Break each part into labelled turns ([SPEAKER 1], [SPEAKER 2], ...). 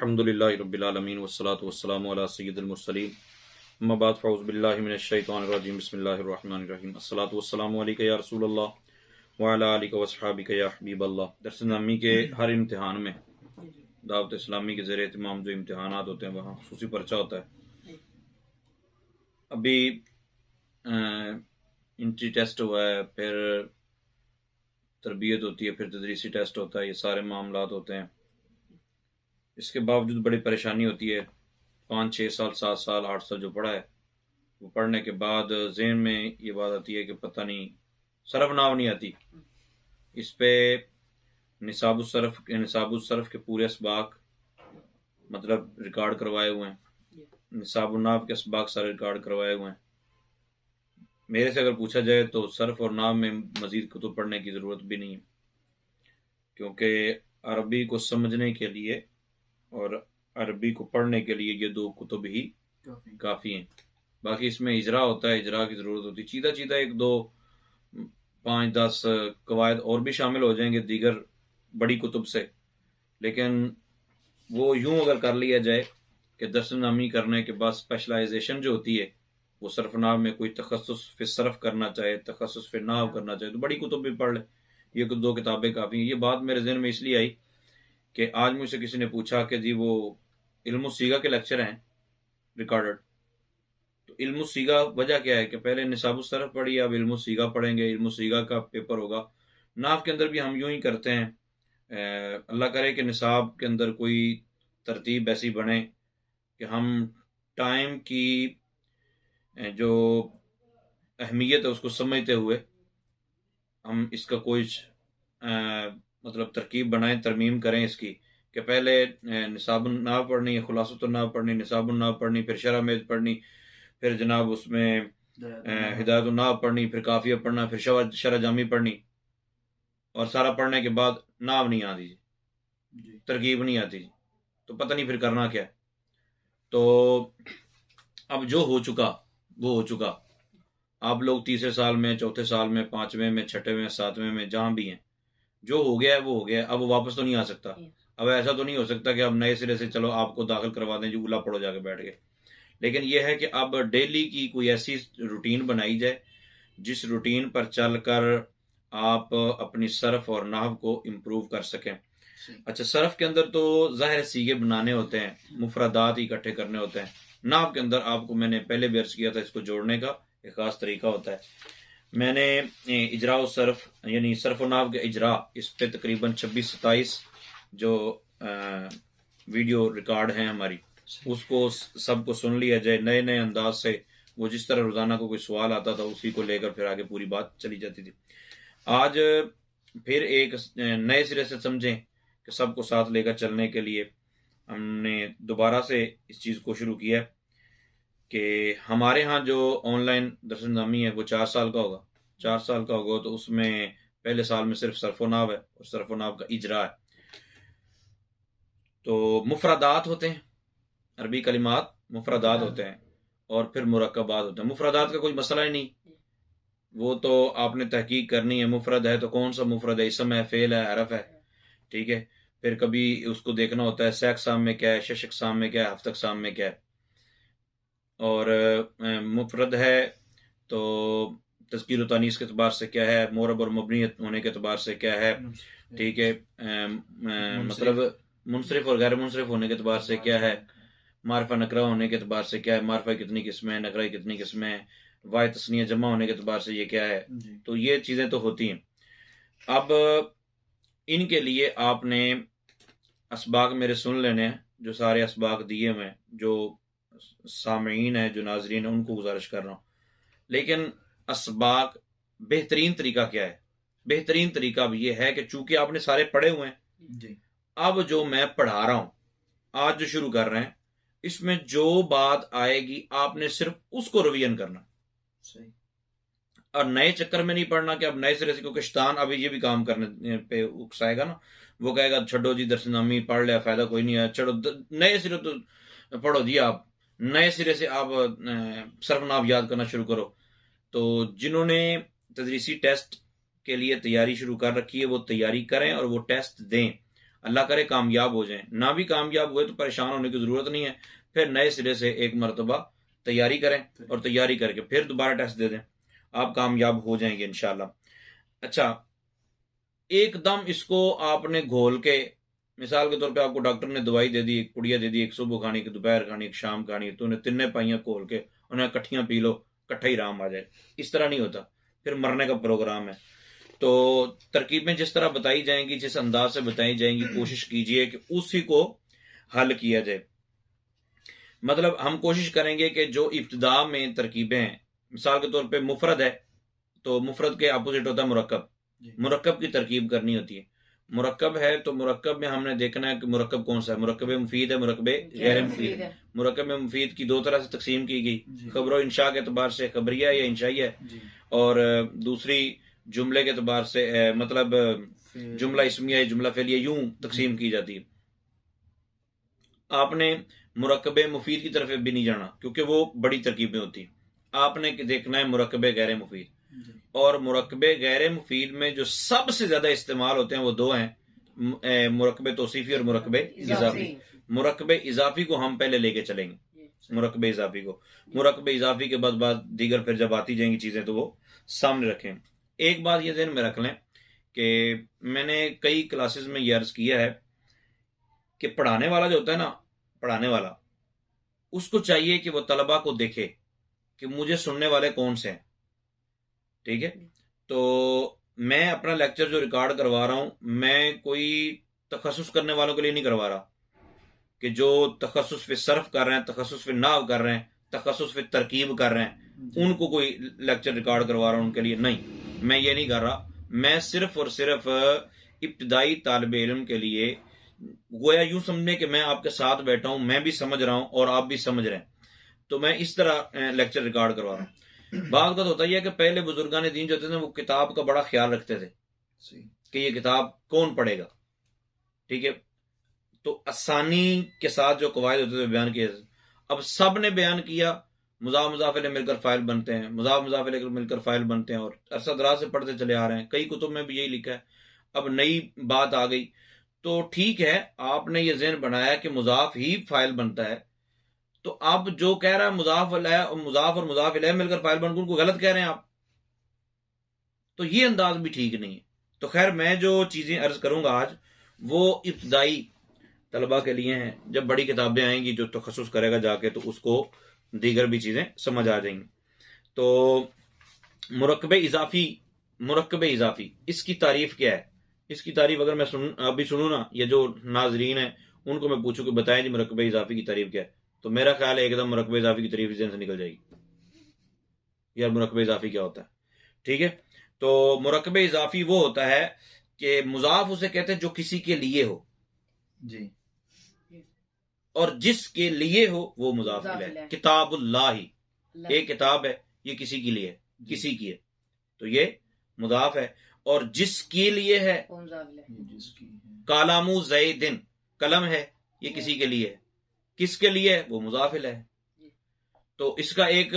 [SPEAKER 1] الحمدللہ رب العالمین والصلاة والسلام علی سید المرسلین اما بعد فاعوذ باللہ من الشیطان الرجیم بسم اللہ الرحمن الرحیم الصلاة والسلام علیکہ یا رسول اللہ وعلی آلہ واصحابہ یا حبیب اللہ۔ درس نظامی کے ہر امتحان میں دعوت اسلامی کے زیر اہتمام جو امتحانات ہوتے ہیں وہاں خصوصی پرچہ ہوتا ہے۔ ابھی انٹری ٹیسٹ ہوا ہے، پھر تربیت ہوتی ہے، پھر تدریسی ٹیسٹ ہوتا ہے، یہ سارے معاملات ہوتے ہیں۔ اس کے باوجود بڑی پریشانی ہوتی ہے۔ 5-6 سال 7 سال 8 سال جو پڑھا ہے وہ پڑھنے کے بعد ذہن میں یہ بات آتی ہے کہ پتہ نہیں صرف ناو نہیں آتی۔ اس پہ نصاب الصرف کے پورے اسباق مطلب ریکارڈ کروائے ہوئے ہیں، نصاب النحو کے اسباق سارے ریکارڈ کروائے ہوئے ہیں۔ میرے سے اگر پوچھا جائے تو صرف اور نحو میں مزید کتب پڑھنے کی ضرورت بھی نہیں ہے، کیونکہ عربی کو سمجھنے کے لیے اور عربی کو پڑھنے کے لیے یہ 2 کتب ہی کافی ہیں۔ باقی اس میں اجرا ہوتا ہے، اجرا کی ضرورت ہوتی ہے، چیدہ 1 2 5 10 قواعد اور بھی شامل ہو جائیں گے دیگر بڑی کتب سے، لیکن وہ یوں اگر کر لیا جائے کہ درس نظامی کرنے کے بعد اسپیشلائزیشن جو ہوتی ہے وہ صرف نحو میں کوئی تخصص فی صرف کرنا چاہے، تخصص فی نحو کرنا چاہے تو بڑی کتب بھی پڑھ لے، یہ 2 کتابیں کافی ہیں۔ یہ بات میرے ذہن میں اس لیے آئی کہ آج مجھ سے کسی نے پوچھا کہ جی وہ علم الصیغہ کے لیکچر ہیں ریکارڈڈ، تو علم الصیغہ وجہ کیا ہے کہ پہلے نصاب الصرف پڑھی، اب علم الصیغہ پڑھیں گے، علم الصیغہ کا پیپر ہوگا۔ نحو کے اندر بھی ہم یوں ہی کرتے ہیں، اللہ کرے کہ نصاب کے اندر کوئی ترتیب ایسی بنے کہ ہم ٹائم کی جو اہمیت ہے اس کو سمجھتے ہوئے ہم اس کا کوئی مطلب ترکیب بنائیں، ترمیم کریں اس کی کہ پہلے نصاب النحو پڑھنی ہے، خلاصۃ النحو پڑھنی، نصاب النحو پڑھنی، پھر شرح میز پڑھنی، پھر جناب اس میں ہدایت النحو پڑھنی، پھر قافیہ پڑھنا، پھر شرح جامی پڑھنی، اور سارا پڑھنے کے بعد نحو نہیں آتی جی، ترکیب نہیں آتی جی، تو پتہ نہیں پھر کرنا کیا۔ تو اب جو ہو چکا وہ ہو چکا، آپ لوگ تیسرے سال میں، چوتھے سال میں، 5ویں میں، 6ویں میں، 7ویں میں جہاں بھی ہیں، جو ہو گیا ہے وہ ہو گیا ہے، اب وہ واپس تو نہیں آ سکتا۔ اب ایسا تو نہیں ہو سکتا کہ اب نئے سرے سے چلو آپ کو داخل کروا دیں، جو اولا پڑھو جا کے بیٹھ گئے، لیکن یہ ہے کہ اب ڈیلی کی کوئی ایسی روٹین بنائی جائے جس روٹین پر چل کر آپ اپنی صرف اور نحو کو امپروو کر سکیں۔ اچھا، صرف کے اندر تو ظاہر سیغے بنانے ہوتے ہیں، مفردات اکٹھے کرنے ہوتے ہیں۔ نحو کے اندر آپ کو میں نے پہلے بھی عرض کیا تھا، اس کو جوڑنے کا ایک خاص طریقہ ہوتا ہے۔ میں نے اجراء الصرف یعنی صرف و نحو کے اجراء، اس پہ تقریباً 26-27 جو ویڈیو ریکارڈ ہیں ہماری، اس کو سب کو سن لیا جائے نئے انداز سے، وہ جس طرح روزانہ کو کوئی سوال آتا تھا اسی کو لے کر پھر آگے پوری بات چلی جاتی تھی۔ آج پھر ایک نئے سرے سے سمجھیں کہ سب کو ساتھ لے کر چلنے کے لیے ہم نے دوبارہ سے اس چیز کو شروع کیا ہے کہ ہمارے ہاں جو آن لائن درس نظامی ہے وہ 4 سال کا ہوگا، 4 سال کا ہوگا، تو اس میں پہلے سال میں صرف صرف و نحو ہے اور صرف و نحو کا اجراء ہے۔ تو مفردات ہوتے ہیں، عربی کلمات مفردات ہوتے ہیں، اور پھر مرکبات ہوتے ہیں۔ مفردات کا کوئی مسئلہ ہی نہیں، وہ تو آپ نے تحقیق کرنی ہے، مفرد ہے تو کون سا مفرد ہے، اسم ہے، فعل ہے، حرف ہے، ٹھیک ہے۔ پھر کبھی اس کو دیکھنا ہوتا ہے 6 اقسام میں کیا ہے، 6 اقسام میں کیا ہے، 7 اقسام میں کیا ہے۔ اور مفرد ہے تو تذکیر و تانیث کے اعتبار سے کیا ہے، معرب اور مبنی ہونے کے اعتبار سے کیا ہے، ٹھیک ہے، مطلب منصرف اور غیر منصرف ہونے کے اعتبار سے کیا ہے، معرفہ نکرہ ہونے کے اعتبار سے کیا ہے، معرفہ کتنی قسمیں ہیں، نکرہ کتنی قسمیں ہیں، واحد تثنیہ جمع ہونے کے اعتبار سے یہ کیا ہے۔ تو یہ چیزیں تو ہوتی ہیں۔ اب ان کے لیے آپ نے اسباق میرے سن لینے ہیں، جو سارے اسباق دیے ہوئے ہیں، جو سامعین ہیں، جو ناظرین ہیں، ان کو گزارش کر رہا ہوں۔ لیکن اسباق بہترین طریقہ کیا ہے؟ بہترین طریقہ اب یہ ہے کہ چونکہ آپ نے سارے پڑھے ہوئے ہیں جی، اب جو میں پڑھا رہا ہوں، آج جو شروع کر رہے ہیں، اس میں جو بات آئے گی آپ نے صرف اس کو ریویژن کرنا، صحیح، اور نئے چکر میں نہیں پڑھنا کہ اب نئے سرے سے، کیونکہ شیطان ابھی یہ بھی کام کرنے پہ اکسائے گا نا، وہ کہے گا چھڈو جی درس نظامی پڑھ لیا، فائدہ کوئی نہیں ہے، چھڑو نئے سرے تو پڑھو جی، آپ نئے سرے سے آپ صرف نحو یاد کرنا شروع کرو۔ تو جنہوں نے تدریسی ٹیسٹ کے لیے تیاری شروع کر رکھی ہے وہ تیاری کریں اور وہ ٹیسٹ دیں۔ اللہ کرے کامیاب ہو جائیں، نہ بھی کامیاب ہوئے تو پریشان ہونے کی ضرورت نہیں ہے، پھر نئے سرے سے ایک مرتبہ تیاری کریں اور تیاری کر کے پھر دوبارہ ٹیسٹ دے دیں، آپ کامیاب ہو جائیں گے انشاءاللہ۔ اچھا، ایک دم اس کو آپ نے گھول کے، مثال کے طور پہ آپ کو ڈاکٹر نے دوائی دے دی، ایک پڑیا دے دی، ایک صبح کھانی، ایک دوپہر کھانی، ایک شام کھانی، تو انہیں تینوں پائیاں کھول کے انہیں کٹھیاں پی لو، کٹھا ہی رام آ جائے، اس طرح نہیں ہوتا، پھر مرنے کا پروگرام ہے۔ تو ترکیبیں جس طرح بتائی جائیں گی، جس انداز سے بتائی جائیں گی، کوشش کیجئے کہ اسی کو حل کیا جائے۔ مطلب ہم کوشش کریں گے کہ جو ابتدا میں ترکیبیں ہیں، مثال کے طور پہ مفرد ہے تو مفرد کے اپوزٹ ہوتا ہے مرکب، مرکب کی ترکیب کرنی ہوتی ہے۔ مرکب ہے تو مرکب میں ہم نے دیکھنا ہے کہ مرکب کون سا ہے، مرکب مفید ہے، مرکب غیر مفید ہے۔ مرکب مفید کی دو طرح سے تقسیم کی گئی، خبر و انشاء کے اعتبار سے خبریہ یا انشائی ہے، اور دوسری جملے کے اعتبار سے مطلب جملہ اسمیہ یا جملہ فعلیہ، یوں تقسیم کی جاتی ہے۔ آپ نے مرکب مفید کی طرف بھی نہیں جانا کیونکہ وہ بڑی ترکیبیں ہوتی ہیں، آپ نے دیکھنا ہے مرکب غیر مفید۔ اور مرکب غیر مفید میں جو سب سے زیادہ استعمال ہوتے ہیں وہ دو ہیں، مرکب توصیفی اور مرکب اضافی۔ مرکب اضافی کو ہم پہلے لے کے چلیں گے، مرکب اضافی کو، مرکب اضافی کے بعد دیگر پھر جب آتی جائیں گی چیزیں تو وہ سامنے رکھیں۔ ایک بات یہ ذہن میں رکھ لیں کہ میں نے کئی کلاسز میں یہ عرض کیا ہے کہ پڑھانے والا جو ہوتا ہے نا، پڑھانے والا، اس کو چاہیے کہ وہ طلباء کو دیکھے کہ مجھے سننے والے کون سے ہیں، ٹھیک ہے؟ تو میں اپنا لیکچر جو ریکارڈ کروا رہا ہوں، میں کوئی تخصص کرنے والوں کے لیے نہیں کروا رہا کہ جو تخصص فی صرف کر رہے ہیں، تخصص فی نحو کر رہے ہیں، تخصص فی ترکیب کر رہے ہیں، ان کو کوئی لیکچر ریکارڈ کروا رہا ہوں ان کے لیے، نہیں، میں یہ نہیں کر رہا۔ میں صرف اور صرف ابتدائی طالب علم کے لیے، گویا یوں سمجھیں کہ میں آپ کے ساتھ بیٹھا ہوں، میں بھی سمجھ رہا ہوں اور آپ بھی سمجھ رہے ہیں، تو میں اس طرح لیکچر ریکارڈ کروا رہا ہوں۔ بعض کا ہوتا ہی ہے کہ پہلے بزرگان دین جو ہوتے تھے وہ کتاب کا بڑا خیال رکھتے تھے کہ یہ کتاب کون پڑھے گا، ٹھیک ہے؟ تو آسانی کے ساتھ جو قواعد ہوتے تھے بیان کیے، اب سب نے بیان کیا، مضاف مضاف الیہ مل کر فاعل بنتے ہیں، مضاف مضاف الیہ مل کر فاعل بنتے ہیں، اور عرصہ دراز سے پڑھتے چلے آ رہے ہیں، کئی کتب میں بھی یہی لکھا ہے۔ اب نئی بات آ گئی تو ٹھیک ہے، آپ نے یہ ذہن بنایا کہ مضاف ہی فاعل بنتا ہے، تو اب جو کہہ رہا ہے مضاف اور مضاف الیہ مل کر فاعل بن کو غلط کہہ رہے ہیں آپ، تو یہ انداز بھی ٹھیک نہیں ہے۔ تو خیر، میں جو چیزیں عرض کروں گا آج وہ ابتدائی طلباء کے لیے ہیں، جب بڑی کتابیں آئیں گی جو تخصص کرے گا جا کے تو اس کو دیگر بھی چیزیں سمجھ آ جائیں گی۔ تو مرکب اضافی اس کی تعریف کیا ہے؟ اس کی تعریف اگر میں ابھی سنوں نا، یہ جو ناظرین ہیں ان کو میں پوچھوں کہ بتائیں جی مرکب اضافی کی تعریف کیا ہے، تو میرا خیال ہے ایک دم مرکب اضافی کی تعریف ذہن سے نکل جائے گی، یار مرکب اضافی کیا ہوتا ہے، ٹھیک ہے؟ تو مرکب اضافی وہ ہوتا ہے کہ مضاف اسے کہتے ہیں جو کسی کے لیے ہو، جی، اور جس کے لیے ہو وہ مضاف الیہ۔ کتاب اللہ، ایک کتاب ہے، یہ کسی کے لیے، کسی کی ہے، تو یہ مضاف ہے، اور جس کے لیے ہے، کالام زیدن، قلم ہے، یہ کسی کے لیے ہے، کس کے لیے وہ مضاف الیہ ہے۔ تو اس کا ایک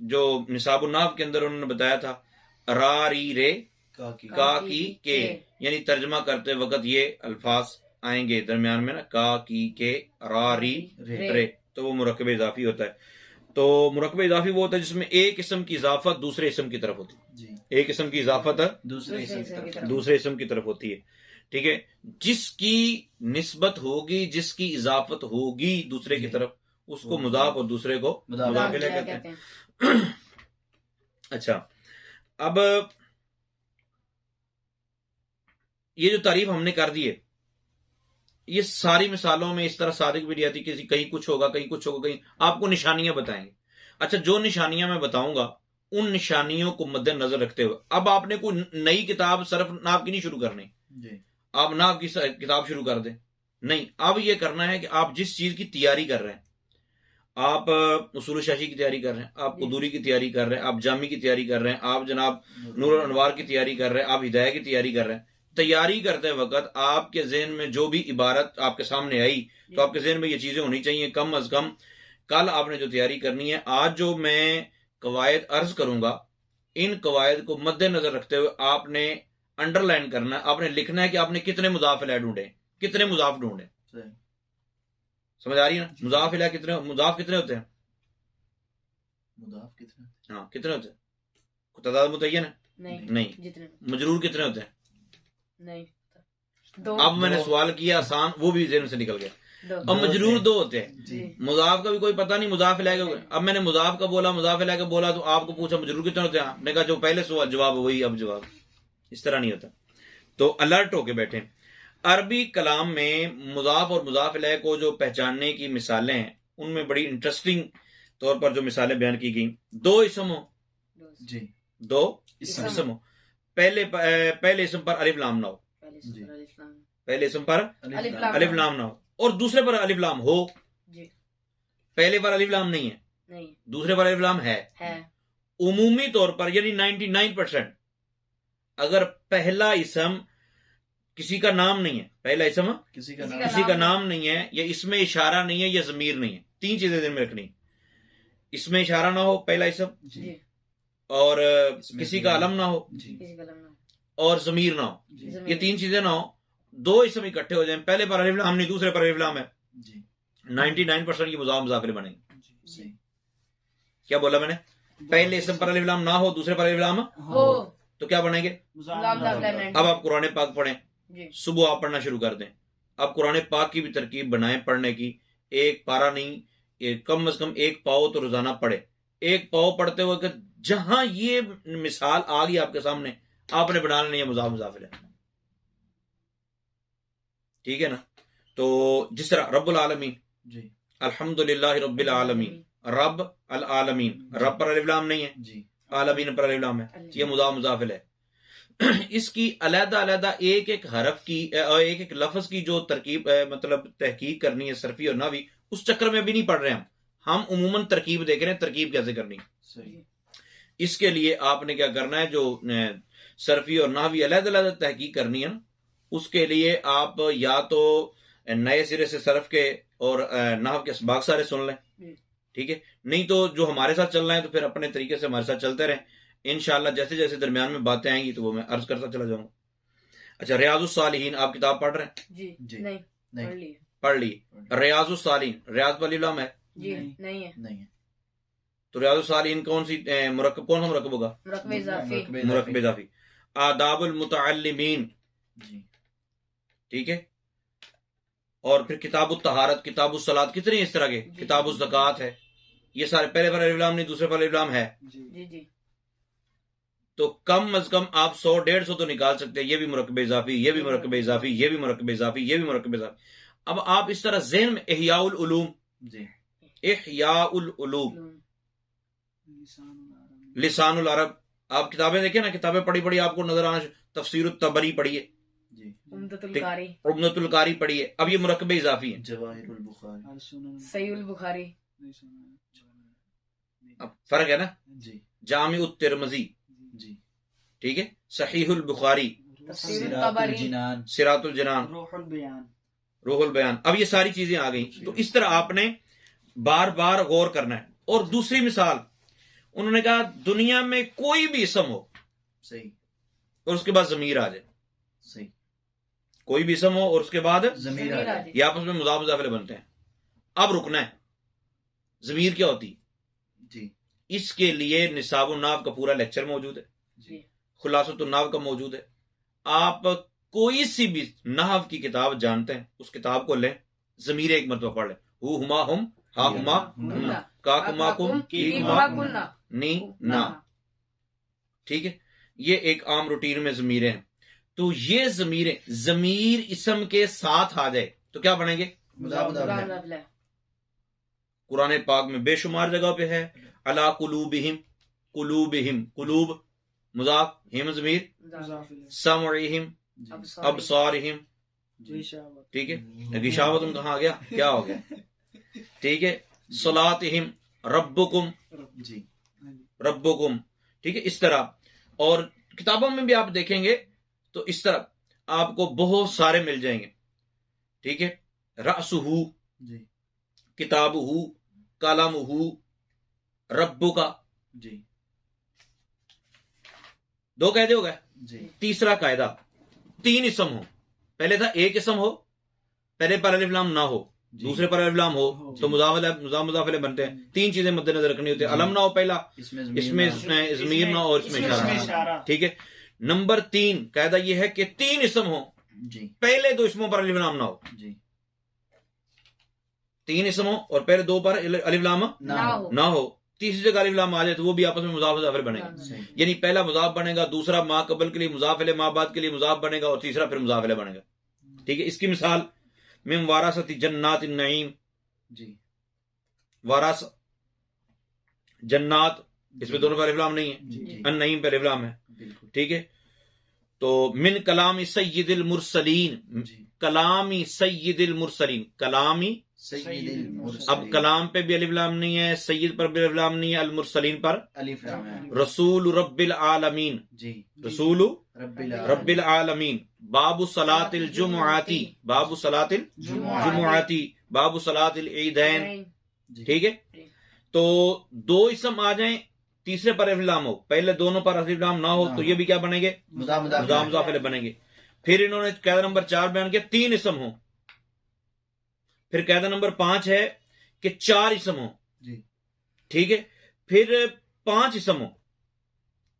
[SPEAKER 1] جو نصاب النحو کے اندر انہوں نے بتایا تھا، را ری رے کا کی کے، یعنی ترجمہ کرتے وقت یہ الفاظ آئیں گے درمیان میں نا، کا کی کے را ری رے، تو وہ مرکب اضافی ہوتا ہے۔ تو مرکب اضافی وہ ہوتا ہے جس میں ایک اسم کی اضافت دوسرے اسم کی طرف ہوتی ہے، ایک اسم کی اضافت دوسرے اسم کی طرف ہوتی ہے، ٹھیک ہے؟ جس کی نسبت ہوگی، جس کی اضافت ہوگی دوسرے کی طرف، اس کو مضاف اور دوسرے کو مضاف الیہ کہتے ہیں۔ اچھا، اب یہ جو تعریف ہم نے کر دی ہے، یہ ساری مثالوں میں اس طرح صادق بھی نہیں آتی، کہیں کچھ ہوگا، کہیں کچھ ہوگا، کہیں آپ کو نشانیاں بتائیں گے۔ اچھا، جو نشانیاں میں بتاؤں گا ان نشانیوں کو مد نظر رکھتے ہوئے اب آپ نے کوئی نئی کتاب صرف نحو کی نہیں شروع کرنی، آپ نحو کی کتاب شروع کر دیں، نہیں، اب یہ کرنا ہے کہ آپ جس چیز کی تیاری کر رہے ہیں، آپ اصول شاشی کی تیاری کر رہے ہیں، آپ قدوری کی تیاری کر رہے ہیں، آپ جامی کی تیاری کر رہے ہیں، آپ جناب نور الانوار کی تیاری کر رہے ہیں، آپ ہدایہ کی تیاری کر رہے ہیں، تیاری کرتے وقت آپ کے ذہن میں جو بھی عبارت آپ کے سامنے آئی تو آپ کے ذہن میں یہ چیزیں ہونی چاہیے کم از کم۔ کل آپ نے جو تیاری کرنی ہے، آج جو میں قواعد عرض کروں گا، ان قواعد کو مد نظر رکھتے ہوئے آپ نے انڈر لائن کرنا ہے، آپ نے لکھنا ہے کہ آپ نے کتنے مضاف الیہ ڈھونڈے، کتنے مضاف ڈھونڈیں.
[SPEAKER 2] صحیح.
[SPEAKER 1] سمجھ آ رہی ہے نا؟ مضاف الیہ کتنے ہوتے ہیں؟
[SPEAKER 2] مضاف کتنے؟
[SPEAKER 1] ہاں کتنے ہوتے ہیں؟ کوئی تعداد متعین ہے؟ نہیں.
[SPEAKER 3] جتنے
[SPEAKER 1] مجرور کتنے ہوتے ہیں؟
[SPEAKER 3] نہیں دو.
[SPEAKER 1] اب میں نے سوال کیا آسان، وہ بھی ذہن سے نکل گیا.
[SPEAKER 3] دو.
[SPEAKER 1] اب مجرور دو ہوتے ہیں.
[SPEAKER 2] جی.
[SPEAKER 1] مضاف کا بھی کوئی پتہ نہیں، مضاف الیہ کا. اب میں نے مضاف کا بولا، مضاف الیہ کا بولا، تو آپ کو پوچھا مجرور کتنے ہوتے ہیں؟ آپ نے کہا جو پہلے سوال جواب وہی اب جواب. اس طرح نہیں ہوتا. تو الرٹ ہو کے بیٹھیں. عربی کلام میں مضاف اور مضاف الیہ کو جو پہچاننے کی مثالیں ہیں، ان میں بڑی انٹرسٹنگ طور پر جو مثالیں بیان کی گئیں. دو اسم ہو،
[SPEAKER 2] جی.
[SPEAKER 1] دو
[SPEAKER 3] اسم.
[SPEAKER 1] اسم ہو. پہلے اسم پر الف لام نہ ہو،
[SPEAKER 2] جی.
[SPEAKER 1] پہلے اسم پر
[SPEAKER 3] الف لام.
[SPEAKER 1] الف لام نہ ہو، اور دوسرے پر الف لام ہو.
[SPEAKER 3] جی.
[SPEAKER 1] پہلے پر الف لام نہیں ہے،
[SPEAKER 3] نہیں
[SPEAKER 1] دوسرے پر الف لام ہے. عمومی طور پر یعنی 99% اگر پہلا اسم کسی کا نام نہیں ہے، پہلا اسم
[SPEAKER 2] کسی کا
[SPEAKER 1] کسی کا نام نہیں ہے، یا اس میں اشارہ نہیں ہے، یا ضمیر نہیں ہے، تین چیزیں ذہن میں رکھنی. اس میں اشارہ نہ ہو پہلا اسم،
[SPEAKER 2] جی.
[SPEAKER 1] اور کسی کا علم نہ ہو،
[SPEAKER 2] جی.
[SPEAKER 3] کسی کا لمحہ.
[SPEAKER 1] اور ضمیر نہ ہو.
[SPEAKER 2] جی.
[SPEAKER 1] یہ تین چیزیں نہ ہو، دو اسم اکٹھے ہو جائیں، پہلے پر الف لام نہیں، دوسرے پر الف لام ہے،
[SPEAKER 2] جی.
[SPEAKER 1] 99% یہ مضاف مضاف الیہ بنے گے.
[SPEAKER 2] صحیح.
[SPEAKER 1] کیا بولا میں نے؟ پہلے اسم پر الف لام نہ ہو، دوسرے پر الف لام
[SPEAKER 3] ہو
[SPEAKER 1] تو کیا بنیں گے؟ اب آپ قرآن پاک پڑھیں.
[SPEAKER 3] جی.
[SPEAKER 1] صبح آپ پڑھنا شروع کر دیں. اب قرآن پاک کی بھی ترکیب بنائیں پڑھنے کی. ایک پارا نہیں، کم از کم ایک پاؤ تو روزانہ پڑھے. ایک پاؤ پڑھتے ہوئے کہ جہاں یہ مثال آ گئی آپ کے سامنے، آپ نے بنا لینی ہے مضاف مضاف الیہ. ٹھیک ہے نا؟ تو جس طرح رب العالمین،
[SPEAKER 2] جی.
[SPEAKER 1] الحمدللہ رب العالمین، رب العالمین، رب پر الف لام نہیں ہے،
[SPEAKER 2] جی.
[SPEAKER 1] عالمین پر الف لام ہے، یہ مضاف مضاف الیہ. اس کی علیحدہ علیحدہ ایک ایک حرف کی ایک ایک لفظ کی جو ترکیب مطلب تحقیق کرنی ہے صرفی اور نحوی، اس چکر میں بھی نہیں پڑھ رہے ہم عموماً ترکیب دیکھ رہے ہیں، ترکیب کیسے کرنی.
[SPEAKER 2] صحیح.
[SPEAKER 1] اس کے لیے آپ نے کیا کرنا ہے، جو صرفی اور نحوی علیحدہ علیحدہ تحقیق کرنی ہے نا، اس کے لیے آپ یا تو نئے سرے سے صرف کے اور نحو کے اسباق سارے سن لیں. ٹھیک ہے؟ نہیں تو جو ہمارے ساتھ چل رہے ہیں تو پھر اپنے طریقے سے ہمارے ساتھ چلتے رہیں. انشاءاللہ جیسے جیسے درمیان میں باتیں آئیں گی تو وہ میں عرض کرتا چلا جاؤں گا. اچھا، ریاض الصالحین آپ کتاب پڑھ رہے ہیں؟
[SPEAKER 3] جی.
[SPEAKER 2] جی.
[SPEAKER 3] نہیں
[SPEAKER 2] نہیں.
[SPEAKER 1] پڑھ لی. ریاض الصالحین، ریاض پر الف لام ہے؟
[SPEAKER 3] جی. نہیں ہے.
[SPEAKER 2] نہیں ہے.
[SPEAKER 1] تو ریاض الصالحین کون سی مرکب، کون سا مرکب ہوگا؟
[SPEAKER 3] مرکب اضافی.
[SPEAKER 1] مرکب اضافی. آداب المتعلمین،
[SPEAKER 2] جی.
[SPEAKER 1] ٹھیک ہے. اور پھر کتاب الطہارت، کتاب الصلاۃ، کتنے ہیں اس طرح کے؟ کتاب الزکوٰۃ ہے. یہ سارے پہلے پر الف لام نہیں، دوسرے پر الف لام ہے.
[SPEAKER 3] جی. جی.
[SPEAKER 1] تو کم از کم آپ 100-150 تو نکال سکتے ہیں. یہ بھی مرکب اضافی، یہ بھی مرکب اضافی، یہ بھی مرکب اضافی، یہ بھی مرکب اضافی. اب آپ اس طرح ذہن میں احیاء العلوم،
[SPEAKER 2] جی.
[SPEAKER 1] احیاء العلوم، لسان العرب، آپ کتابیں دیکھیں نا، کتابیں پڑھی پڑھی آپ کو نظر آنا. تفسیر الطبری پڑھیے،
[SPEAKER 2] جی.
[SPEAKER 3] عمدۃ القاری،
[SPEAKER 1] عمدۃ القاری پڑھیے. اب یہ مرکب اضافی ہیں.
[SPEAKER 2] جواہر البخاری،
[SPEAKER 3] صحیح البخاری.
[SPEAKER 1] اب فرق ہے نا.
[SPEAKER 2] جی.
[SPEAKER 1] جامع الترمذی،
[SPEAKER 2] جی.
[SPEAKER 1] ٹھیک ہے. صحیح البخاری،
[SPEAKER 3] تفسیر
[SPEAKER 2] سراۃ
[SPEAKER 3] الطبری،
[SPEAKER 2] الجنان،
[SPEAKER 1] صراط الجنان،
[SPEAKER 2] روح البیان.
[SPEAKER 1] روح البیان. اب یہ ساری چیزیں آ گئیں. تو اس طرح آپ نے بار بار غور کرنا ہے. اور دوسری مثال، انہوں نے کہا دنیا میں کوئی بھی اسم ہو
[SPEAKER 2] صحیح،
[SPEAKER 1] اور اس کے بعد ضمیر آ جائے.
[SPEAKER 2] صحیح.
[SPEAKER 1] کوئی بھی اسم ہو اور اس کے بعد
[SPEAKER 2] ضمیر آ جائے.
[SPEAKER 1] یہ آپس میں مضاف مضاف الیہ بنتے ہیں. اب رکنا ہے، ضمیر کیا ہوتی؟
[SPEAKER 2] جی.
[SPEAKER 1] اس کے لیے نصاب النحو کا پورا لیکچر موجود ہے،
[SPEAKER 2] جی.
[SPEAKER 1] خلاصۃ النحو کا موجود ہے. آپ کوئی سی بھی نحو کی کتاب جانتے ہیں، اس کتاب کو لیں، ضمیر ایک مرتبہ پڑھ لیں. ہو ہما ہم، ہا ہما ہم، کا کما کم، کی کما نی نا. ٹھیک ہے؟ یہ ایک عام روٹین میں ضمیریں ہیں. تو یہ ضمیریں، ضمیر اسم کے ساتھ آ جائے تو کیا بنیں گے؟ قرآن پاک میں بے شمار جگہ پہ ہے. علی قلوبہم، قلوبہم، قلوب مضاف، ہم ضمیر، سمعہم، ابصارہم. ٹھیک ہے. غشاوتم کہاں آ گیا؟ کیا ہو گیا؟ ٹھیک ہے. صلاتہم، ربکم،
[SPEAKER 2] جی.
[SPEAKER 1] ربکم. ٹھیک ہے. اس طرح اور کتابوں میں بھی آپ دیکھیں گے تو اس طرح آپ کو بہت سارے مل جائیں گے. ٹھیک ہے. رأسہ،
[SPEAKER 2] جی.
[SPEAKER 1] کتابہ، قلمہ، ربک.
[SPEAKER 2] جی.
[SPEAKER 1] 2 قاعدے ہو گئے.
[SPEAKER 2] جی.
[SPEAKER 1] تیسرا قاعدہ، 3 اسم ہو. پہلے تھا ایک اسم ہو، پہلے پر الف لام نہ ہو، دوسرے پر الف لام ہو تو مضاف الیہ بنتے ہیں. 3 چیزیں مد نظر رکھنی ہوتی ہے. علم نہ ہو پہلا، اس میں ضمیر نہ ہو، اس میں اشارہ. ٹھیک ہے. نمبر 3 قاعدہ یہ ہے کہ 3 اسم ہو، پہلے 2 اسموں پر الف لام نہ ہو. 3 اسم ہو اور پہلے 2 پر الف لام نہ ہو. تیسری جگہ الف لام آ جائے تو وہ بھی آپس میں مضاف الیہ بنے گا. یعنی پہلا مضاف بنے گا، دوسرا ما قبل کے لیے مضاف الیہ، ما بعد کے لیے مضاف بنے گا، اور تیسرا پھر مضاف الیہ بنے گا. ٹھیک ہے. اس کی مثال من وراثت جنات النعیم، وراث جنات، اس میں دونوں پر الف لام نہیں ہے، النعیم پر الف لام ہے. ٹھیک ہے. تو من کلام سید المرسلین، کلام سید المرسلین، کلامی اب کلام پہ بھی الف لام نہیں ہے، سید پر بھی الف لام نہیں ہے، المرسلین پر
[SPEAKER 2] الف لام ہے.
[SPEAKER 1] رسول رب العالمین، رسول رب العالمین. باب صلاۃ الجمعاتی، باب صلاۃ الجمعاتی، باب صلاۃ العیدین. ٹھیک ہے. تو 2 اسم آ جائیں، تیسرے پر الف لام ہو، پہلے دونوں پر الف لام نہ ہو تو یہ بھی کیا بنیں گے؟ مضاف الیہ بنیں گے. پھر انہوں نے قاعدہ نمبر 4 بیان کیا 3 اسم ہو. پھر قاعدہ نمبر 5 ہے کہ 4 اسم ہو. ٹھیک ہے. پھر 5 اسم ہو،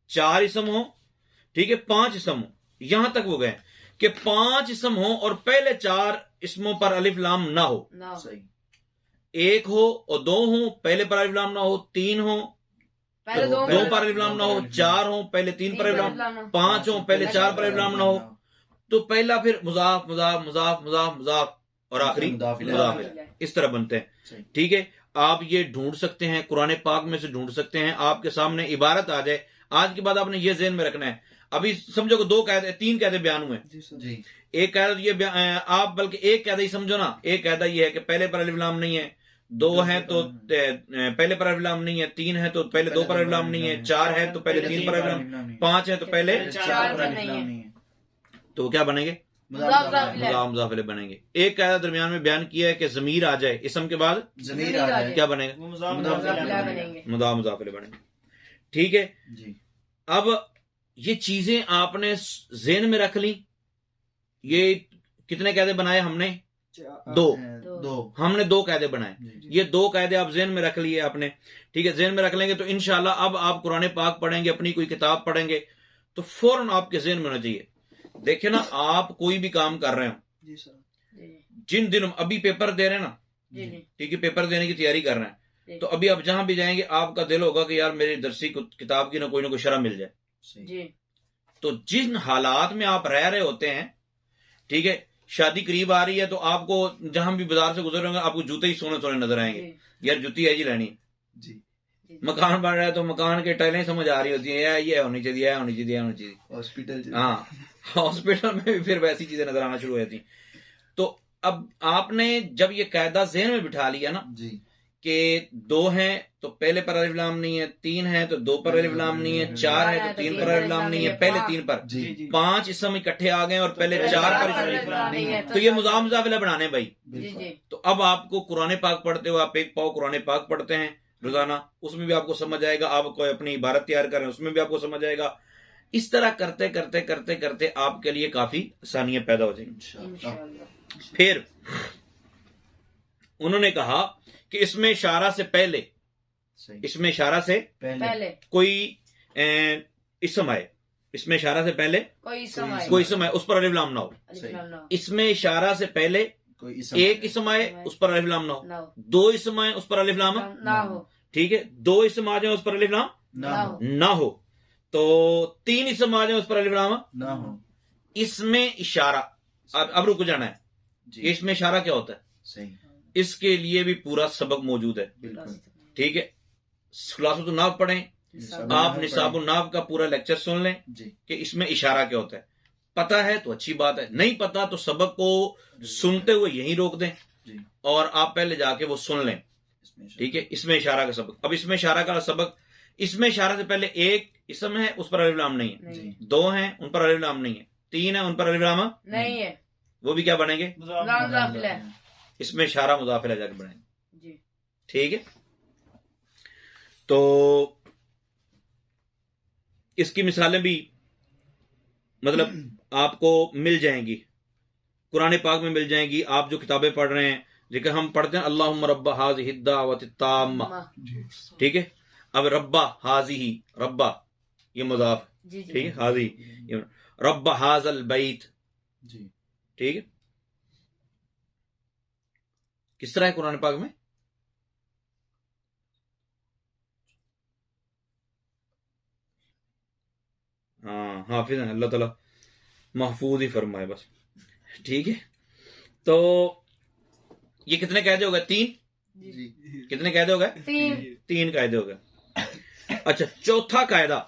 [SPEAKER 1] 4 اسم ہو، ٹھیک ہے، 5 اسم ہو. یہاں تک وہ گئے کہ 5 اسم ہو اور پہلے 4 اسموں پر الف لام نہ ہو. 1 ہو اور 2 ہوں، پہلے پر الف لام نہ ہو. 3 ہو، 2 پر الف لام نہ ہو. 4 ہوں، پہلے 3 پر الف لام. 5 ہوں، پہلے 4 پر الف لام نہ ہو. تو پہلا پھر مضاف مضاف مضاف مضاف مضاف اور آخری مضاف الیہ، اس طرح بنتے ہیں. ٹھیک ہے. آپ یہ ڈھونڈ سکتے ہیں، قرآن پاک میں سے ڈھونڈ سکتے ہیں. آپ کے سامنے عبارت آ جائے، آج کے بعد آپ نے یہ ذہن میں رکھنا ہے. ابھی سمجھو کہ 3 قاعدے بیان ہوئے. ایک قاعدہ یہ آپ بلکہ ایک قاعدہ ہی سمجھو نا. ایک قاعدہ یہ ہے کہ پہلے پر الف لام نہیں ہے، 2 ہیں تو پہلے پر الف لام نہیں ہے، 3 ہے تو پہلے 2 پر الف لام نہیں ہے، 4 ہے تو پہلے 3 پر الف لام، 5 ہے تو پہلے
[SPEAKER 2] 4 پر الف لام نہیں ہے.
[SPEAKER 1] تو کیا بنیں گے؟ مضاف الیہ بنیں گے. ایک قاعدہ درمیان میں بیان کیا ہے کہ ضمیر آ جائے اسم کے بعد
[SPEAKER 2] ضمیر آ جائے
[SPEAKER 1] کیا بنے گا؟ مضاف الیہ بنے گا. ٹھیک ہے. اب یہ چیزیں آپ نے ذہن میں رکھ لی. یہ کتنے قاعدے بنائے ہم نے؟ 2. ہم نے 2 قاعدے بنائے. یہ 2 قاعدے آپ ذہن میں رکھ لیے آپ نے. ٹھیک ہے. ذہن میں رکھ لیں گے تو انشاءاللہ اب آپ قرآن پاک پڑھیں گے، اپنی کوئی کتاب پڑھیں گے تو فوراً آپ کے ذہن میں ہونا چاہیے. دیکھیں نا، آپ کوئی بھی کام کر رہے ہوں، جن دنوں ابھی پیپر دے رہے ہیں نا، ٹھیک ہے، پیپر دینے کی تیاری کر رہے ہیں، تو ابھی آپ جہاں بھی جائیں گے آپ کا دل ہوگا کہ یار میری درسی کتاب کی نہ کوئی شرح مل جائے. تو جن حالات میں آپ رہ رہے ہوتے ہیں، ٹھیک ہے، شادی قریب آ رہی ہے تو آپ کو جہاں بھی بازار سے گزر رہے ہوں گے آپ کو جوتے ہی سونے سونے نظر آئیں گے. یار جوتی ہے جی لینی. مکان بن رہا ہے تو مکان کے ٹائلیں سمجھ آ رہی ہوتی ہیں، یہ ہونی چاہیے، یہ ہونی چاہیے، یہ ہونی چاہیے.
[SPEAKER 2] ہاسپٹل،
[SPEAKER 1] ہاں، ہاسپٹل میں بھی پھر ویسی چیزیں نظر آنا شروع ہو جاتی. تو اب آپ نے جب یہ قاعدہ ذہن میں بٹھا لیا نا کہ 2 ہیں تو پہلے پر الف لام نہیں ہے، 3 ہیں تو 2 پر الف لام نہیں ہے، 4 ہے تو 3 پر الف لام نہیں ہے، پہلے 3 پر. 5 اسم اکٹھے آ گئے اور پہلے 4 پر الف لام نہیں ہے، تو یہ مضاف الیہ بنانے بھائی. تو اب آپ کو قرآن پاک پڑھتے ہو، آپ ایک پاؤ قرآن پاک پڑھتے ہیں روزانہ، اس میں بھی آپ کو سمجھ آئے گا. آپ کو اپنی عبارت تیار کریں اس میں بھی آپ کو سمجھ آئے گا. اس طرح کرتے کرتے کرتے کرتے آپ کے لیے کافی آسانیاں پیدا ہو جائیں گی. پھر انہوں نے کہا کہ اس میں اشارہ سے پہلے، اس میں اشارہ سے
[SPEAKER 3] پہلے
[SPEAKER 1] کوئی اسم آئے، اس میں اشارہ سے پہلے کوئی اسم آئے، اس پر الف لام نہ ہو. اس میں اشارہ سے پہلے ایک اسم آئے، اس پر الف لام نہ ہو. 2 اسم آئے، اس پر الف لام
[SPEAKER 3] نہ ہو.
[SPEAKER 1] ٹھیک ہے. 2 اسم آ جائیں اس پر الف لام نہ ہو. تو 3 اسم آ جائیں اس پر الف لام نہ ہو. اس میں اشارہ، اب رک جانا ہے. اس میں اشارہ کیا ہوتا ہے؟ اس کے لیے بھی پورا سبق موجود ہے. ٹھیک ہے. خلاصۃ النحو پڑھیں آپ، نصاب النحو کا پورا لیکچر سن لیں کہ اس میں اشارہ کیا ہوتا ہے. پتہ ہے تو اچھی بات ہے، نہیں پتہ تو سبق کو سنتے ہوئے یہیں روک دیں اور آپ پہلے جا کے وہ سن لیں. ٹھیک ہے. اس میں اشارہ کا سبق. اب اس میں اشارہ کا سبق، اس میں اشارہ سے پہلے ایک اسم ہے اس پر الف لام نہیں ہے، 2 ہیں ان پر الف لام نہیں ہے، 3 ہیں ان پر الف لام
[SPEAKER 3] نہیں ہے،
[SPEAKER 1] وہ بھی کیا بنیں گے؟
[SPEAKER 3] مضاف الیہ.
[SPEAKER 1] اس میں اشارہ مضاف الیہ جا کے بنیں گے. ٹھیک ہے. تو اس کی مثالیں بھی مطلب آپ کو مل جائیں گی. قرآن پاک میں مل جائیں گی. آپ جو کتابیں پڑھ رہے ہیں ذکر ہم پڑھتے ہیں اللہم رب ہذہ الدعوۃ التامہ, ٹھیک ہے. اب ربا ہذہ, ربا یہ مضاف,
[SPEAKER 3] جی جی
[SPEAKER 1] ٹھیک ہے, ہذہ رب ھذا البیت,
[SPEAKER 2] جی
[SPEAKER 1] ٹھیک ہے. کس طرح ہے قرآن پاک میں؟ ہاں حافظ ہیں, اللہ تعالیٰ محفوظ ہی فرمائے بس, ٹھیک ہے. تو یہ کتنے قاعدے ہو گئے؟ 3.
[SPEAKER 2] جی
[SPEAKER 1] کتنے قاعدے ہو گئے؟ 3 قاعدے ہو گئے. اچھا, چوتھا قاعدہ,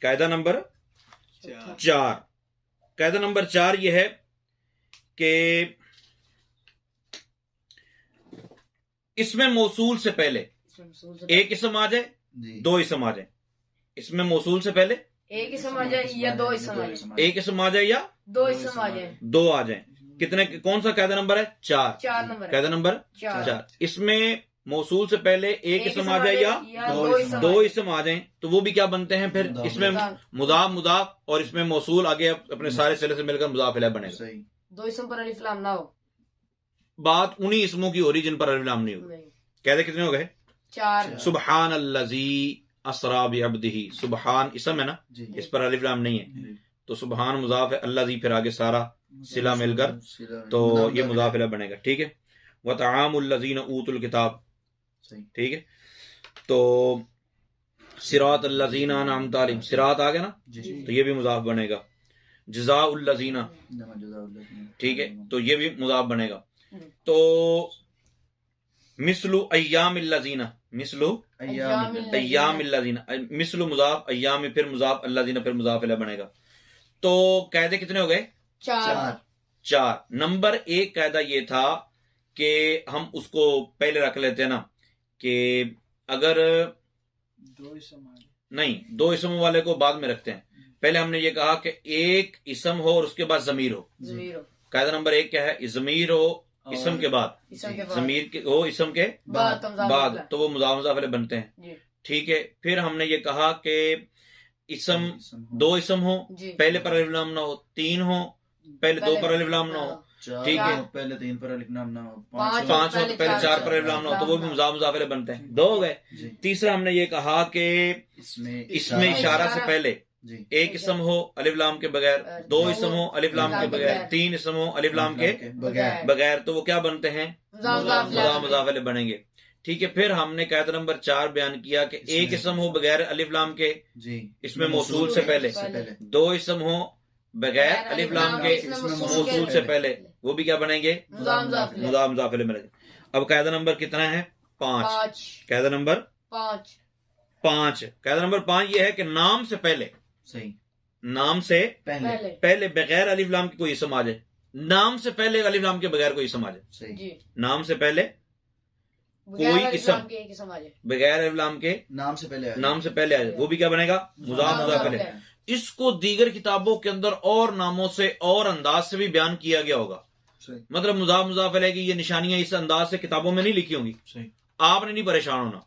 [SPEAKER 1] قاعدہ نمبر 4. قاعدہ نمبر 4 یہ ہے کہ اس میں موصول سے پہلے ایک اسم آ جائے,
[SPEAKER 2] جی
[SPEAKER 1] 2 اسم آ جائیں. اس میں موصول سے پہلے
[SPEAKER 3] ایک اسم آ جائے یا 2 اسم آ جائے,
[SPEAKER 1] ایک اسم آ جائے یا
[SPEAKER 3] 2 اسم آ جائے,
[SPEAKER 1] 2 آ جائیں. کتنے, کون سا قاعدہ نمبر ہے؟ 4.
[SPEAKER 3] 4 نمبر
[SPEAKER 1] قاعدہ نمبر 4. اس میں موصول سے پہلے ایک اسم آ جائے یا 2 اسم آ جائیں تو وہ بھی کیا بنتے ہیں پھر؟ اس میں مضاف مضاف, اور اس میں موصول آگے اپنے سارے سلے سے مل کر مضاف الیہ بنے گا.
[SPEAKER 2] صحیح.
[SPEAKER 3] 2 اسم پر الف لام نہ ہو.
[SPEAKER 1] بات انہی اسموں کی ہو رہی جن پر الف لام نہیں ہو. قاعدے کتنے ہو گئے؟
[SPEAKER 3] 4.
[SPEAKER 1] سبحان الذی اسری بعبدہ, سبحان اسم ہے نا,
[SPEAKER 2] جی
[SPEAKER 1] اس پر الف لام نہیں ہے, تو سبحان مضاف ہے, الذی پھر آگے سارا صلہ مل کر تو یہ مضاف الیہ بنے گا, ٹھیک ہے. وطعام الذین اوتوا الکتاب,
[SPEAKER 2] صحیح.
[SPEAKER 1] ٹھیک ہے. تو صراط الذین انعمت علیہم, صراط آ گیا نا,
[SPEAKER 2] جی
[SPEAKER 1] تو یہ بھی مضاف بنے گا. جزاء الذین, ٹھیک ہے, تو یہ بھی مضاف بنے گا. تو مثل ایام الذین, مثل ایام الذین, مثل مضاف, ایام پھر مضاف, الذین پھر مضاف الیہ بنے گا. تو قاعدے کتنے ہو گئے؟ 4. نمبر 1 قاعدہ یہ تھا کہ ہم اس کو پہلے رکھ لیتے ہیں نا, کہ اگر نہیں 2 اسم والے کو بعد میں رکھتے ہیں. پہلے ہم نے یہ کہا کہ ایک اسم ہو اور اس کے بعد ضمیر ہو. قاعدہ نمبر 1 کیا ہے؟ ضمیر ہو اسم کے بعد, ضمیر ہو اسم کے بعد, تو وہ مضاف مضاف الیہ بنتے ہیں, ٹھیک ہے. پھر ہم نے یہ کہا کہ اسم 2 اسم ہو, پہلے پر الف لام نہ ہو, 3 ہو, پہلے 2 پر الف لام نہ ہو, ٹھیک ہے.
[SPEAKER 2] پہلے 3 پر الف لام نہ ہو,
[SPEAKER 1] 5 ہو تو پہلے 4 پر الف لام نہ ہو, تو وہ بھی مضاف مضاف الیہ بنتے ہیں. 2 ہو گئے. تیسرا ہم نے یہ کہا کہ اس میں اشارہ سے پہلے ایک اسم ہو الف لام کے بغیر, 2 اسم ہو الف لام کے بغیر, 3 اسم ہو الف لام کے بغیر, تو وہ کیا بنتے ہیں؟ مضاف مضاف الیہ بنیں گے, ٹھیک ہے. پھر ہم نے قاعدہ نمبر 4 بیان کیا کہ ایک اسم ہو بغیر الف لام کے, اس میں موصول سے پہلے, 2 اسم ہو بغیر الف لام کے, موصول سے پہلے, وہ بھی کیا بنیں گے؟ مضاف مضاف الیہ بنیں گے. اب قاعدہ نمبر کتنا ہے؟ 5. قاعدہ نمبر 5. قاعدہ نمبر 5 یہ ہے کہ نام سے پہلے,
[SPEAKER 2] صحیح,
[SPEAKER 1] نام سے پہلے بغیر الف لام کی کوئی اسم آ جائے, نام سے پہلے الف لام کے بغیر کوئی اسم آ جائے,
[SPEAKER 2] صحیح,
[SPEAKER 1] نام سے پہلے کوئی اسم بغیر الف لام کے
[SPEAKER 2] نام سے پہلے
[SPEAKER 1] آ جائے, وہ بھی کیا بنے گا؟ مضاف مضاف الیہ. اس کو دیگر کتابوں کے اندر اور ناموں سے اور انداز سے بھی بیان کیا گیا ہوگا, مطلب مضاف مضاف الیہ کی یہ نشانیاں اس انداز سے کتابوں میں نہیں لکھی ہوں گی. آپ نے نہیں پریشان ہونا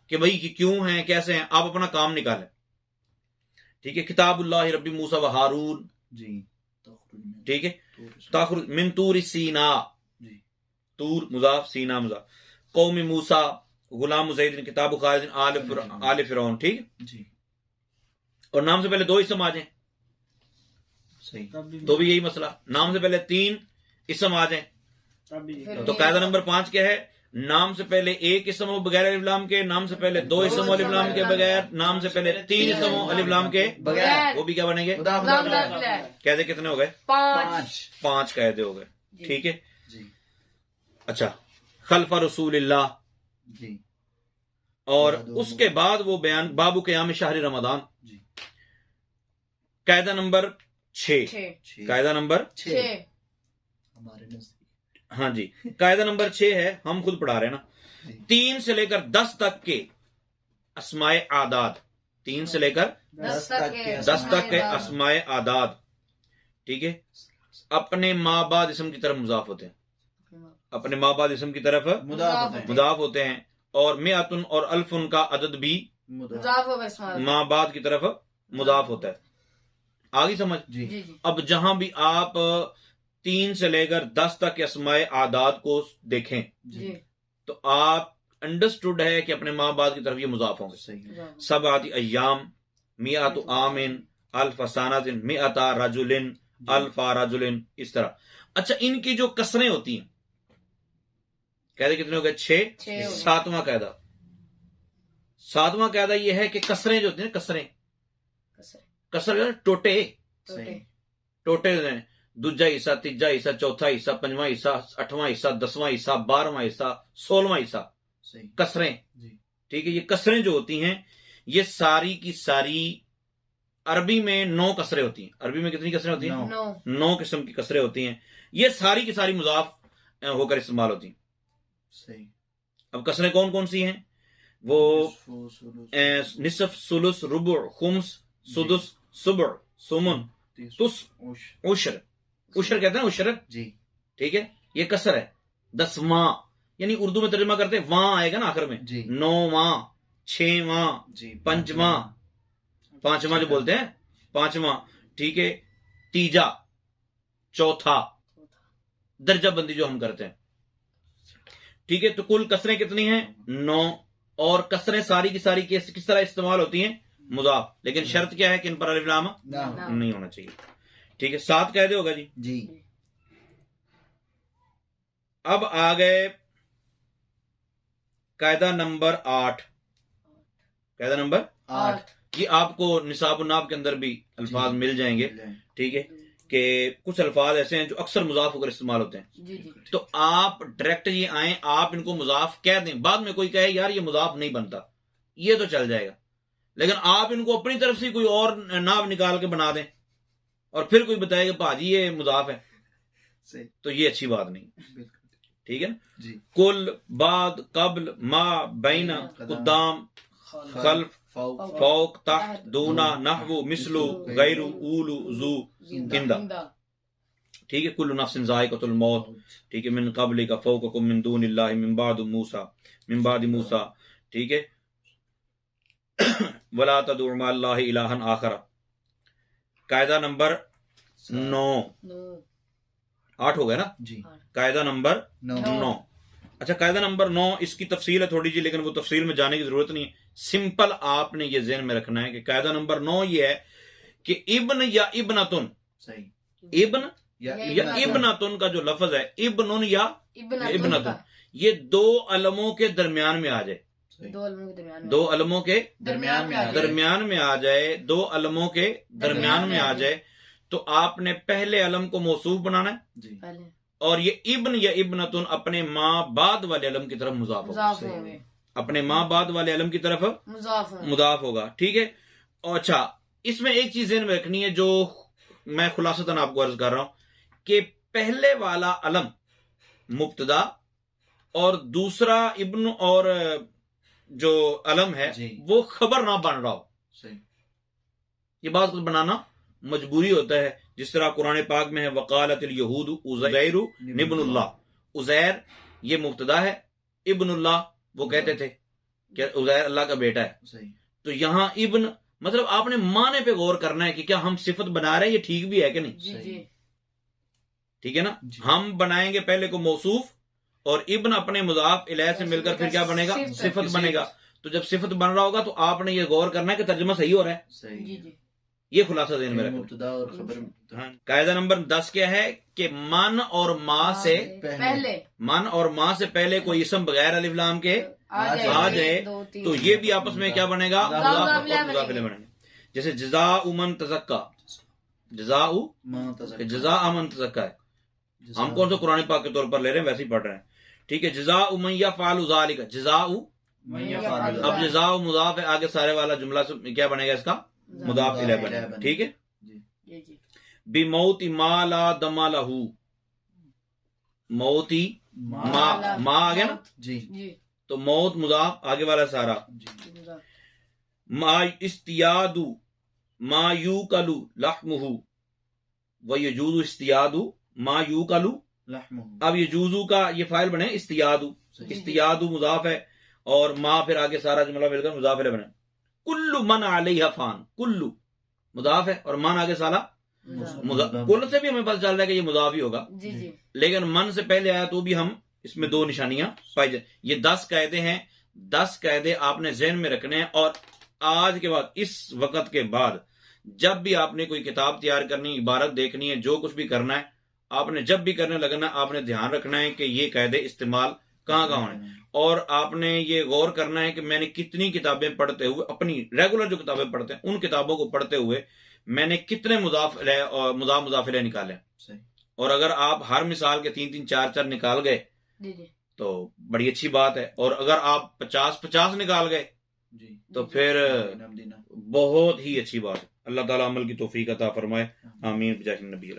[SPEAKER 1] کہ بھئی کیوں ہیں کیسے ہیں, آپ اپنا کام نکالیں, ٹھیک ہے. کتاب اللہ ربی موسیٰ و ہارون, ٹھیک ہے. تخرج من طور سینا, طور مضاف, سینا مضاف. قوم موسیٰ, غلام زید, کتاب خالد, آل فرعون, ٹھیک ہے. اور نام سے پہلے 2 اسم آ جائیں, صحیح, تو بھی یہی مسئلہ, نام سے پہلے 3 اسم آ جائیں. تو قاعدہ نمبر 5 کیا ہے؟ نام سے پہلے ایک اسم ہو بغیر الف لام کے, نام سے پہلے 2 اسم ہو الف لام کے بغیر, نام سے پہلے 3 اسم ہو الف لام کے بغیر, وہ بھی کیا بنیں گے؟ قاعدے کتنے ہو گئے؟ 5 قاعدے ہو گئے, ٹھیک ہے. اچھا, خلف رسول اللہ, اور اس کے بعد وہ بیان باب قیام شہر رمضان. قاعدہ نمبر 6. قاعدہ نمبر 6, ہاں جی, قاعدہ نمبر 6 ہے, ہم خود پڑھا رہے ہیں نا. 3 سے لے کر 10 تک کے اسماء اعداد, 3 سے لے کر 10 تک کے اسماء اعداد, ٹھیک ہے, اپنے ماں بعد اسم کی طرف مضاف ہوتے ہیں, اپنے ماں بعد اسم کی طرف مضاف ہوتے ہیں. اور مئتن اور الفن کا عدد بھی ماں بعد کی طرف مضاف ہوتا ہے. آگے سمجھ؟ اب جہاں بھی آپ 3 سے لے کر 10 تک کے اسماء اعداد کو دیکھیں
[SPEAKER 3] جی
[SPEAKER 1] تو آپ انڈرسٹوڈ ہے کہ اپنے ماں باپ کی طرف یہ مضاف ہوں گے.
[SPEAKER 2] صحیح.
[SPEAKER 1] سبعۃ ایام، میعۃ عام، الف سنۃ، میعۃ رجل، الف رجل، اس طرح. اچھا ان کی جو کسریں ہوتی ہیں، قاعدے کتنے ہو گئے؟ 6.
[SPEAKER 3] چھ ہو گئے.
[SPEAKER 1] 7واں قاعدہ، 7واں قاعدہ یہ ہے کہ کسریں جو ہوتی ہیں، کسریں کسر جو ہے ٹوٹے،
[SPEAKER 2] صحیح.
[SPEAKER 1] ٹوٹے جو ہیں، دوجا حصہ، تیجا حصہ، چوتھا حصہ، پنجواں حصہ، 8واں حصہ، 10واں حصہ، 12واں حصہ، 16واں حصہ،
[SPEAKER 2] صحیح.
[SPEAKER 1] کسریں.
[SPEAKER 2] جی.
[SPEAKER 1] ٹھیک ہے، یہ کسریں جو ہوتی ہیں یہ ساری کی ساری عربی میں 9 کسریں ہوتی ہیں. عربی میں کتنی کسریں ہوتی ہیں؟
[SPEAKER 3] 9.
[SPEAKER 1] 9 قسم کی کسریں ہوتی ہیں. یہ ساری کی ساری مضاف ہو کر استعمال ہوتی ہیں.
[SPEAKER 2] صحیح.
[SPEAKER 1] اب کسریں کون کون سی ہیں؟ وہ نصف، ثلث، ربع، خمس، سدس، سبع، ثمن، تس، عشر. عشر کہتے ہیں عشر.
[SPEAKER 2] جی.
[SPEAKER 1] ٹھیک ہے، یہ کسر ہے. 10واں، یعنی اردو میں ترجمہ کرتے ہیں واں آئے گا نا آخر میں.
[SPEAKER 2] جی.
[SPEAKER 1] 9واں، 6واں،
[SPEAKER 2] جی.
[SPEAKER 1] 5واں، 5واں جو بولتے ہیں 5واں. ٹھیک ہے، تیجا، چوتھا، درجہ بندی جو ہم کرتے ہیں. ٹھیک ہے، تو کل کسریں کتنی ہیں؟ 9. اور کسریں ساری کی ساری کس طرح استعمال ہوتی ہیں؟ مضاف. لیکن شرط کیا ہے کہ ان پر الف لام
[SPEAKER 2] نہ.
[SPEAKER 1] نہیں ہونا چاہیے. ٹھیک ہے، 7 قاعدے ہوگا جی.
[SPEAKER 2] جی.
[SPEAKER 1] اب آ گئے قاعدہ نمبر 8. قاعدہ نمبر
[SPEAKER 2] 8.
[SPEAKER 1] یہ آپ کو نصاب الناب کے اندر بھی الفاظ مل جائیں گے. ٹھیک ہے، کہ کچھ الفاظ ایسے ہیں جو اکثر مضاف ہو کر استعمال ہوتے ہیں.
[SPEAKER 3] جی جی.
[SPEAKER 1] تو آپ ڈائریکٹ یہ آئیں، آپ ان کو مضاف کہہ دیں. بعد میں کوئی کہے یار یہ مضاف نہیں بنتا، یہ تو چل جائے گا. لیکن آپ ان کو اپنی طرف سے کوئی اور ناب نکال کے بنا دیں اور پھر کوئی بتائے کہ بھاجی یہ مضاف ہے،
[SPEAKER 2] صحیح.
[SPEAKER 1] تو یہ اچھی بات نہیں.
[SPEAKER 2] بالکل.
[SPEAKER 1] ٹھیک ہے نا.
[SPEAKER 2] جی.
[SPEAKER 1] کل، بعد، قبل، ما، بین، قدام، خلف،
[SPEAKER 2] فوق.
[SPEAKER 1] فوق، تحت، دونا، نحو، مثلو، غیر، اولو، ذو، اندہ. ٹھیک ہے، کل نفس ذائقۃ الموت. ٹھیک ہے، من قبل کا فوقکم من دون اللہ من بعد موسیٰ، من بعد موسیٰ. ٹھیک ہے، ولا تدعوا مع اللہ الہا آخر. قاعدہ نمبر 9. 8 ہو گئے نا.
[SPEAKER 2] جی.
[SPEAKER 1] قاعدہ نمبر 9. اچھا، قاعدہ نمبر 9 اس کی تفصیل ہے تھوڑی جی، لیکن وہ تفصیل میں جانے کی ضرورت نہیں ہے. سمپل آپ نے یہ ذہن میں رکھنا ہے کہ قاعدہ نمبر 9 یہ ہے کہ ابن یا ابنتن،
[SPEAKER 2] صحیح.
[SPEAKER 1] ابن یا ابنتن کا جو لفظ ہے، ابن یا ابنتن، یہ 2 علموں کے درمیان میں آ جائے. 2 علموں کے
[SPEAKER 2] درمیان میں
[SPEAKER 1] درمیان میں آ جائے، 2 علموں کے درمیان میں آ جائے، تو آپ نے پہلے علم کو موصوف بنانا ہے.
[SPEAKER 2] جی.
[SPEAKER 1] اور یہ ابن یا ابنتن اپنے ماں بعد والے علم کی طرف مضاف ہوگا. اپنے ماں بعد والے علم کی طرف مضاف ہوگا. ٹھیک ہے. اور اچھا، اس میں ایک چیز ذہن میں رکھنی ہے جو میں خلاصتاً آپ کو عرض کر رہا ہوں کہ پہلے والا علم مبتدا اور دوسرا ابن اور جو علم ہے
[SPEAKER 2] جی.
[SPEAKER 1] وہ خبر نہ بن رہا ہو.
[SPEAKER 2] صحیح.
[SPEAKER 1] یہ بات بنانا مجبوری ہوتا ہے. جس طرح قرآن پاک میں ہے وقالت الیہود عزیر ابن اللہ. عزیر یہ مبتدا ہے، ابن اللہ وہ کہتے تھے کہ عزیر اللہ کا بیٹا ہے.
[SPEAKER 2] صحیح.
[SPEAKER 1] تو یہاں ابن مطلب آپ نے معنی پہ غور کرنا ہے کہ کیا ہم صفت بنا رہے ہیں، یہ ٹھیک بھی ہے کہ نہیں.
[SPEAKER 3] جی.
[SPEAKER 1] ٹھیک ہے نا.
[SPEAKER 2] جی.
[SPEAKER 1] ہم بنائیں گے پہلے کو موصوف اور ابن اپنے مضاف الیہ سے مل کر پھر کیا بنے گا؟ صفت بنے گا. تو جب صفت بن رہا ہوگا تو آپ نے یہ غور کرنا ہے کہ ترجمہ صحیح ہو رہا ہے.
[SPEAKER 2] صحیح.
[SPEAKER 1] یہ خلاصہ ذہن میں رکھنا.
[SPEAKER 2] مبتدا اور خبر.
[SPEAKER 1] قاعدہ نمبر 10 کیا ہے کہ من اور ما سے
[SPEAKER 3] پہلے
[SPEAKER 1] من اور ما سے پہلے کوئی اسم بغیر الف لام کے آ جائے تو یہ بھی آپس میں کیا بنے گا؟ مضاف الیہ بنے گا. جیسے جزاء من تزکا، جزاء جزاء من تزکا ہے. ہم کون سا قرآن پاک کے طور پر لے رہے ہیں، ویسے ہی پڑھ رہے ہیں. ٹھیک ہے، جزاء من یفعل ذلک، جزاء. اب جزاء مضاف ہے، آگے سارے والا جملہ سے کیا بنے گا؟ اس کا مضاف الیہ بنے گا. ٹھیک ہے. بموت ما لا دم لہ، موتی ما آ گیا نا.
[SPEAKER 2] جی.
[SPEAKER 1] تو موت مضاف، آگے والا سارا. ما استیاد ما یوکل لحمہ ویجوز استیاد ما یوکل. اب یجوزو کا یہ فاعل بنے استیاد، استیاد مضاف ہے اور ما پھر آگے سارا جملہ مل کر مضاف الیہ بنے. کل من علیہ فان، کل مضاف ہے اور من آگے کل سے بھی ہمیں پتہ چل رہا ہے کہ یہ مضاف ہی ہوگا،
[SPEAKER 3] جی جی
[SPEAKER 1] لیکن من سے پہلے آیا تو بھی ہم اس میں 2 نشانیاں پائی جائیں. یہ 10 قاعدے ہیں، 10 قاعدے آپ نے ذہن میں رکھنے ہیں، اور آج کے بعد اس وقت کے بعد جب بھی آپ نے کوئی کتاب تیار کرنی، عبارت دیکھنی ہے، جو کچھ بھی کرنا ہے، آپ نے جب بھی کرنے لگنا آپ نے دھیان رکھنا ہے کہ یہ قاعدے استعمال کہاں کہاں ہونے، اور آپ نے یہ غور کرنا ہے کہ میں نے کتنی کتابیں پڑھتے ہوئے، اپنی ریگولر جو کتابیں پڑھتے ہیں ان کتابوں کو پڑھتے ہوئے میں نے کتنے مضاف الیہ نکالے.
[SPEAKER 2] صحیح.
[SPEAKER 1] اور اگر آپ ہر مثال کے 3 4 نکال گئے
[SPEAKER 3] جی جی
[SPEAKER 1] تو بڑی اچھی بات ہے، اور اگر آپ 50 نکال گئے
[SPEAKER 2] جی
[SPEAKER 1] تو پھر
[SPEAKER 2] مدینہ
[SPEAKER 1] بہت ہی اچھی بات ہے. اللہ تعالیٰ عمل کی توفیق عطا فرمائے. آمین بجاہ النبی.